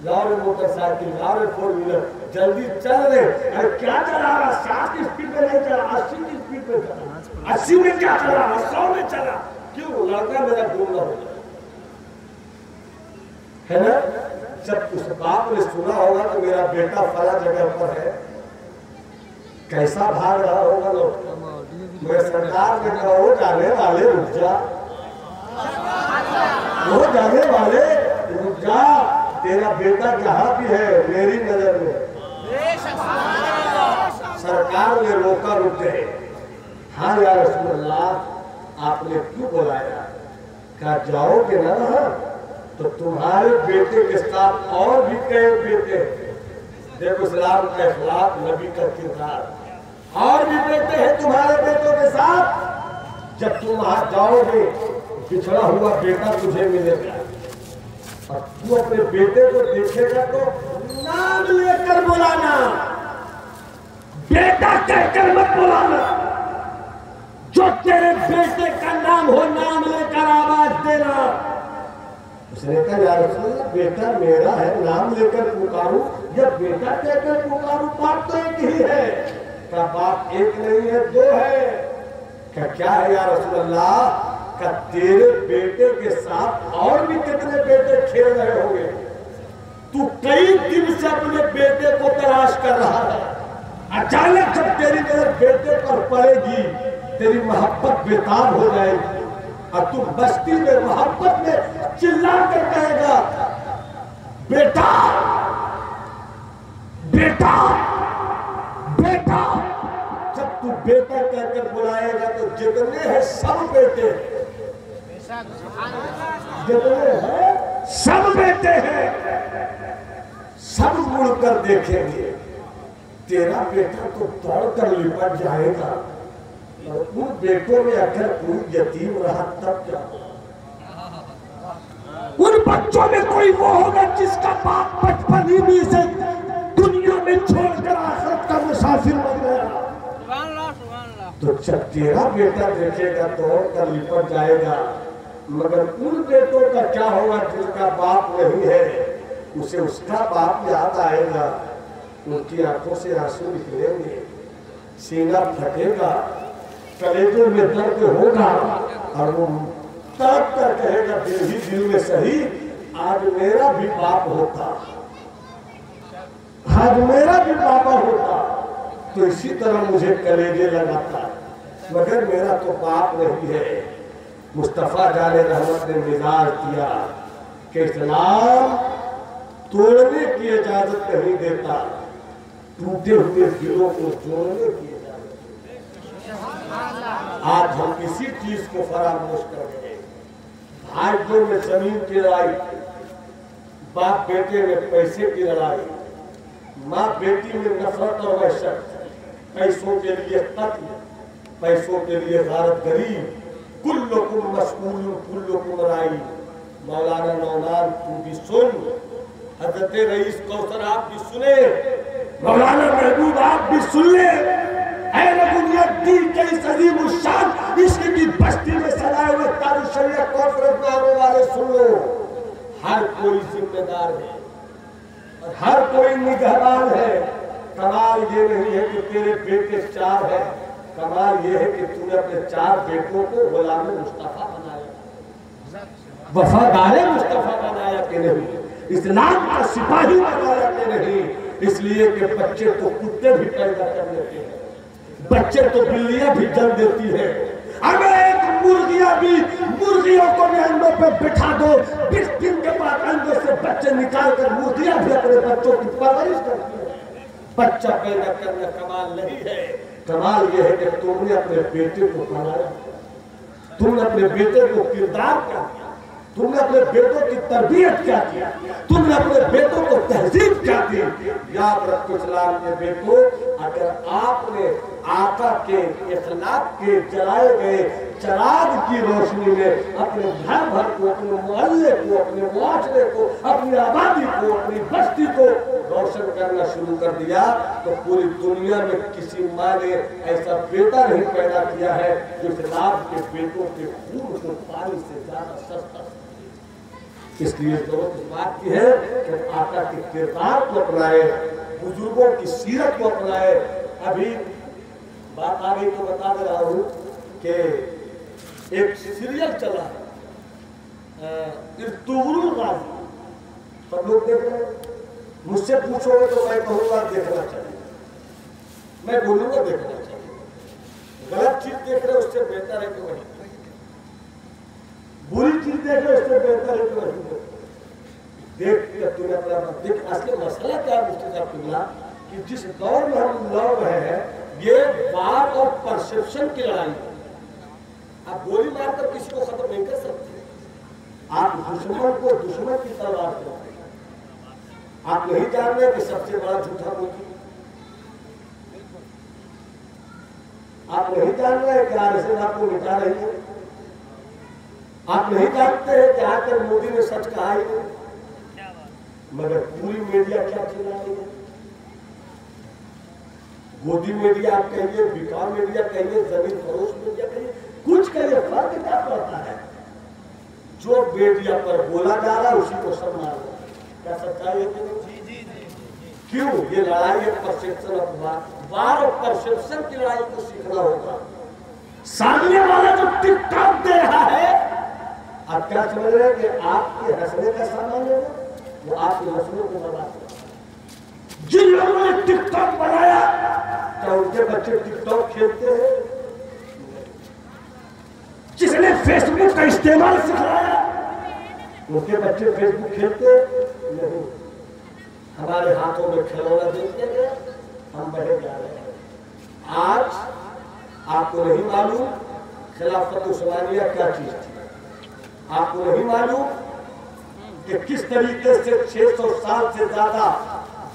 लाओ रे मोटरसाइकिल, लाओ रे 4 व्हीलर, जल्दी चल रहे। अरे क्या चला रहा, 60 की स्पीड में नहीं चला, 80 की स्पीड में चला, 80 में क्या चला, 100 में चला। क्यों, लड़का मेरा गुम ना हो जाए, है ना। जब उस बाप ने सुना होगा तो मेरा बेटा फला जगह पर है, कैसा भाग रहा होगा लोग। मैं सरकार ने कहा वो जाने वाले रुक जा, वो जाने वाले रुक जा, तेरा बेटा जहां भी है मेरी नजर में। सरकार ने रोका, रुक गए। हाँ या रसूल अल्लाह आपने क्यों बुलाया, कहा जाओगे ना तो तुम्हारे बेटे के साथ और भी कई बेटे, देखो इस्लाम का इखलाक, नबी का किरदार, और भी बेटे हैं तुम्हारे बेटों के साथ। जब तुम वहां जाओगे बिछड़ा हुआ बेटा तुझे मिलेगा, और तू अपने बेटे को देखेगा तो नाम लेकर बुलाना, बेटा कहकर मत बुलाना। जो तेरे बेटे का नाम हो नाम लेकर आवाज देना। उसने कहा यार बेटा मेरा है, नाम लेकर पुकारूं या बेटा कहकर पुकारूं, बात तो एक ही है। का बात एक नहीं है, 2 है। क्या है या रसूल अल्लाह, का तेरे बेटे के साथ और भी कितने बेटे खेल रहे होंगे, तू कई दिन से अपने बेटे को तलाश कर रहा है। अचानक जब तेरी नजर बेटे पर पड़ेगी तेरी मोहब्बत बेताब हो जाएगी, और तू बस्ती में मोहब्बत में चिल्ला कर कहेगा बेटा बेटा बेटा। जब तू बेटा कहकर बुलाएगा तो जितने हैं सब बेटे, जितने हैं सब बेटे हैं। सब मुड़कर देखेंगे, तेरा बेटा तो दौड़कर लिपट जाएगा, और उन बेटों में अगर कोई यतीम रहा तब क्या होगा? उन बच्चों में कोई वो होगा जिसका बाप बचपन ही में से दुनिया में छोड़कर आखिरत का मुसाफिर बन गया। तो जब तेरा बेटा देखेगा दौड़ कर लिपट जाएगा, मगर उन बेटों का क्या होगा जिसका बाप नहीं है? उसे उसका बाप याद आएगा, उनकी आंखों से आंसू निकलेंगे, सीना फटेगा, कलेजों में दर्द होगा, और वो तड़प कर कहेगा दिल ही दिल में सही, आज मेरा भी बाप होता, आज मेरा भी पापा होता तो इसी तरह मुझे कलेजे लगाता, मगर मेरा तो बाप नहीं है। मुस्तफा जाने रहमत ने मिजाज दिया कि इस्लाम तोड़ने की इजाजत नहीं देता, टूटे हुए दिलों को जोड़ने की इजाजत देता। आज हम इसी चीज को फरामोश कर गए। भाइयों में जमीन की लड़ाई, बाप बेटे में पैसे की लड़ाई, माँ बेटी में नफरत और वहशत, पैसों के लिए कत्ल, पैसों के लिए गारतगरी, कुल्लुकुम मस्कूल कुल्लुकुम राई। मौलाना नौमान तू भी सुन, हजरत रईस कौसर आप भी सुने, मौलाना महबूब आप भी सुन ले। ऐ रबुनियद्दीन के इस अजीम उस्ताद इश्क की बस्ती में सजाए हुए ताज शरीयत कॉन्फ्रेंस में आने वाले सुन लो। हर कोई जिम्मेदार है और हर कोई निगहबान है। कमाल ये नहीं है कि तेरे बेटे 4 हैं, कमाल ये है कि तूने अपने 4 बेटों को गुलाम मुस्तफा बनाया, वफादार मुस्तफा बनाया कि नहीं, इस्लाम का सिपाही बनाया कि नहीं। इसलिए कि बच्चे तो कुत्ते भी पैदा कर लेते हैं, बच्चे तो बिल्लियां भी जन्म देती है। अगर एक मुर्गियों को भी अंडों पे बिठा दो, 20 दिन के बाद अंडों से बच्चे निकाल कर मुर्गियां भी अपने बच्चों की परवरिश करती है। बच्चा पैदा करना कमाल नहीं है, कमाल यह है कि तुमने अपने बेटे को बनाया, तुमने अपने बेटे को किरदार क्या दिया, तुमने अपने बेटों की तरबियत क्या किया, तुमने अपने बेटों को तहजीब क्या दी। याद रखो इस्लाम के बेटों, अगर आपने आका के इखलाक के जलाए गए चराग की रोशनी में अपने घर भर को, अपने मोहल्ले को, अपने मुआशरे को, अपनी आबादी को, अपनी बस्ती को रोशन करना शुरू कर दिया, तो पूरी दुनिया में किसी माँ ने ऐसा बेटा नहीं पैदा किया है जो इस्लाम के बेटों के खून को पानी से ज्यादा सस्ता। इसलिए जरूरत इस बात की है कि आका के किरदार को अपनाए, बुजुर्गों की सीरत को अपनाए। अभी बात आ गई तो बता दे रहा हूँ कि एक सीरियल चला है इर्तुगरुल गाजी, सब लोग देख रहे हैं। मुझसे पूछोगे तो मैं कहूँगा देखना चाहिए, मैं बोलूँगा देखना चाहिए। गलत चीज देख रहे उससे बेहतर है कि वही, बुरी चीज देख रहे उससे बेहतर है कि वही देख के तुमने अपना देख। असली मसला क्या है मुफ्ती साहब कि जिस दौर में हम लड़ रहे हैं ये बात और परसेप्शन की लड़ाई है। आप गोली मारकर किसी को खत्म नहीं कर सकते, आप दुश्मन को दुश्मन की तलवार से। आप नहीं जान रहे कि सबसे बड़ा झूठा मोदी, आप नहीं जान रहे कि आरएसएस आपको मिटा रही है, आप नहीं जानते हैं कि आकर मोदी ने सच कहा ही नहीं, मगर पूरी मीडिया क्या चिल्ला रही है। गोदी मीडिया आप कहिए, बिकाऊ मीडिया कहिए, जमीन फरोश मीडिया कहिए, कुछ कहिए, फर्क क्या पड़ता है? जो मीडिया पर बोला जा रहा है उसी को सब मार रहा है। क्या सच्चाई है कि नहीं? क्यों? ये लड़ाई है परसेप्शन ऑफ वार और परसेप्शन की लड़ाई को सीखना होगा। सामने वाला जो टिकटॉक दे रहा है, आप क्या समझ रहे हैं कि आपके हंसने का सामान है वो आपके नस्लों को बर्बाद कर। जिन लोगों ने टिकटॉक बनाया क्या उनके बच्चे टिकटॉक खेलते हैं? जिसने फेसबुक का इस्तेमाल सिखाया उनके बच्चे फेसबुक खेलते नहीं। हमारे हाथों में खिलौना दे दिया गया, हम बढ़े जा रहे हैं। आज आपको नहीं मालूम खिलाफत उस्मानिया क्या चीज थी, आपको नहीं मालूम कि किस तरीके से 600 साल से ज्यादा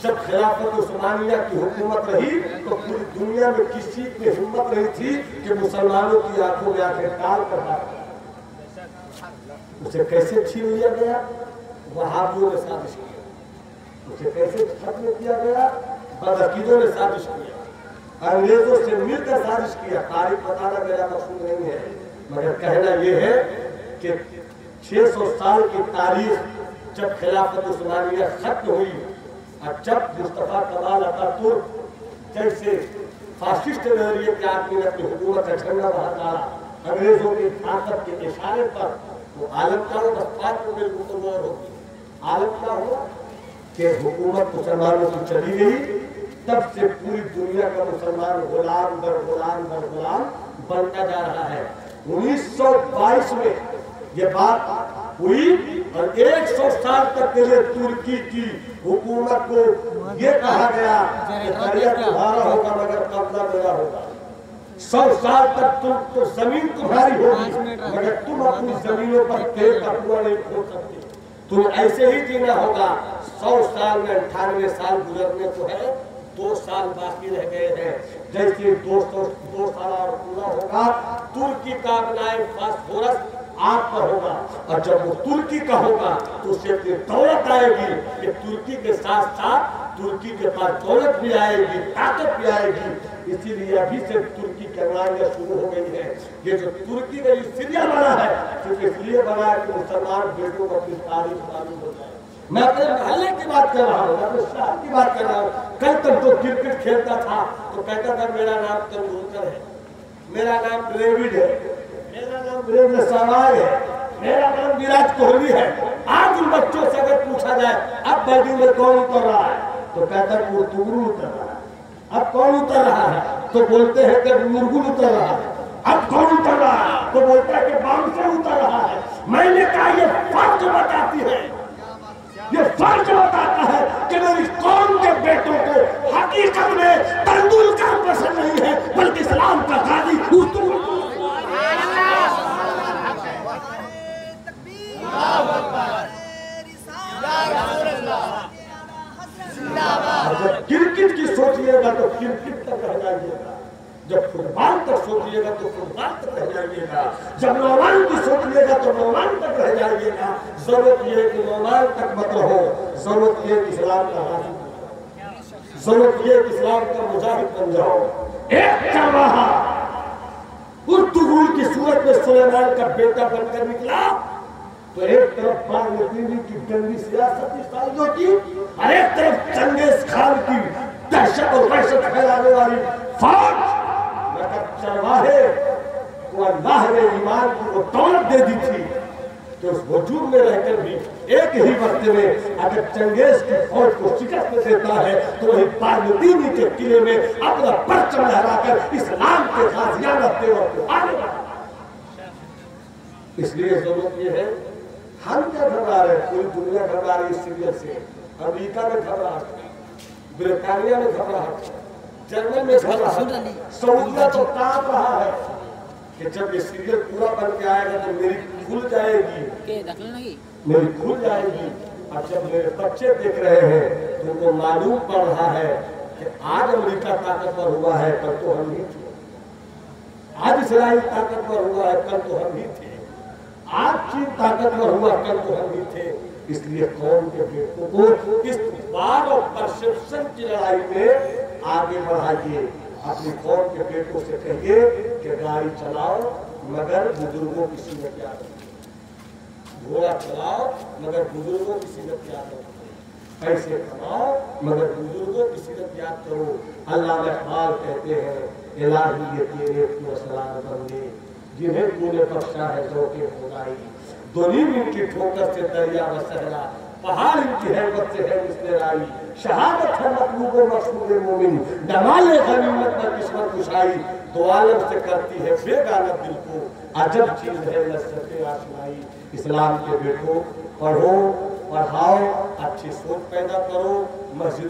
जब खिलाफत उस्मानिया की हुकूमत रही तो पूरी दुनिया में किसी की हिम्मत नहीं थी कि मुसलमानों की आंखों में आंखें डाल कर बात, उसे कैसे छीन लिया गया, वहाबियों ने साजिश की, उसे कैसे खत्म किया गया, बदअकीदों ने साजिश किया, अंग्रेजों से मिलकर साजिश किया। तारीख बताना मेरा मकसूद नहीं है, मगर कहना यह है कि 600 साल की तारीख जब खिलाफत उस्मानिया खत्म हुई और जब मुस्तफा कमाल अतातुर्क जैसे फासिस्ट नजरिए के आदमी ने अपनी हुकूमत का झंडा बाहर डाला अंग्रेजों की ताकत के इशारे पर, तो आलम का हो बस बात को बिल्कुल गौर होगी, आलम का हो कि हुकूमत मुसलमानों की चली गई, तब से पूरी दुनिया का मुसलमान गुलाम दर गुलाम दर गुलाम बनता जा रहा है। 1922 में ये बात हुई और 100 साल तक के लिए तुर्की की हुकूमत को ये कहा गया कि दरिया तुम्हारा होगा मगर कब्जा मेरा होगा। 100 साल तक तुम तो जमीन तुम्हारी होगी मगर तुम अपनी जमीनों पर तेल का कुआं नहीं खोल सकते, तुम ऐसे ही जीना होगा। 100 साल में 98 साल गुजरने को है, 2 साल बाकी रह गए हैं। जैसे 2 साल और पूरा होगा तुर्की का बनाए फास्फोरस आग पर होगा, और जब वो तुर्की का होगा तो उसे अपनी दौलत आएगी कि तुर्की के साथ साथ तुर्की के पास दौलत भी आएगी, ताकत भी आएगी। इसीलिए अभी से तुर्की की लड़ाइयाँ शुरू हो गई है। ये जो तुर्की का सीरिया बना है सिर्फ इसलिए बना है कि मुसलमान बेटों को अपनी तारीफ मालूम हो जाए। मैं अपने महल्ले की बात कर रहा हूँ, अपने शहर की बात कर रहा हूँ। कल तक जो क्रिकेट खेलता था तो कहता था मेरा नाम तेंदुलकर है, मेरा नाम द्रविड़ है, मेरा नाम वीरेंद्र सहवाग है, मेरा नाम विराट कोहली है। आज उन बच्चों से अगर पूछा जाए अब बैटिंग में कौन उतर रहा है तो कहता है वो तुगरू उतर रहा है। अब कौन उतर रहा है तो बोलते हैं कि मुर्गुल उतर रहा है। अब कौन उतर रहा है तो बोलता है कि बाउंसर उतर रहा है। मैंने कहा ये फर्क बताती है, ये फर्क बताता है कि मेरी कौम के बेटों को हकीकत में तेंदुलकर पसंद नहीं है बल्कि इस्लाम का गाजी जब क्रिकेट की सोचिएगा तो क्रिकेट तक रह जाइएगा, जब फुटबॉल तक सोचिएगा तो फुटबॉल तक रह जाइएगा, जब नौमान की सोचिएगा तो नौमान तक रह जाइएगा। जरूरत यह है कि नौमान तक मत रहो, जरूरत यह कि इस्लाम का हासिल, जरूरत यह कि इस्लाम का मुजाहिद बन जाओ। एक चरवाहा उर्तुगुल की सूरत में सुलेमान का बेटा बनकर निकला तो एक तरफ पार्वती की गंदी सियासती साजिशों की और एक तरफ चंगेज खान की दहशत और वहशत फैलाने वाली फौज। मगर चरवाहे को अल्लाह ने ईमान की वो दौलत दे दी थी कि उस वजूद में रहकर भी एक ही वक्त में अगर चंगेज की फौज को शिकस्त देता है तो वही पार्वती के किले में अपना परचम लहराकर इस्लाम के गाजियाना तेवर को आगे बढ़ा। इसलिए जरूरत ये है, हम क्या घबरा रहे, पूरी दुनिया घबरा रही इस सीरियल से। अमेरिका में घबराहट, ब्रिटानिया में घबराहट, जर्मन में घबराहट, सऊदीया तो कांप रहा है कि जब ये सीरियल पूरा बन के आएगा तो मेरी खुल जाएगी, मेरी खुल जाएगी। और जब मेरे बच्चे देख रहे हैं तो उनको मालूम पड़ रहा है कि आज अमेरिका ताकतवर हुआ है, कल तो हम ही थे। आज इसराइल ताकतवर हुआ है, कल तो हम ही थे। आज चीन ताकतवर हुआ, कल तो हम ही थे। इसलिए कौम के बेटों को इस बात और परसेप्शन की लड़ाई में आगे बढ़ाइए। अपनी कौम के बेटों से कहिए कि गाड़ी चलाओ मगर बुजुर्गों की सीरत याद रखो, घोड़ा चलाओ मगर बुजुर्गों की सीरत याद रखो, पैसे कमाओ मगर बुजुर्गों की सीरत याद करो। अल्लाह इकबाल कहते हैं इलाही ये तेरे असरार बंदे जिन्हें तूने बख्शा है जो के खुदाई, दुनीम इनकी ठोकर से दरिया व सहरा, पहाड़ इनकी हैबत से है मिसराई, शहादत है मतलूब मकसूद मोमिन, नमाले गनीमत में किस्मत कुशाई, दो आलम से करती है बेगाना दिल को, अजब चीज है लज़्ज़त आशनाई। इस्लाम के बेटो पढ़ो, पढ़ाओ, अच्छी सोच पैदा करो, मस्जिद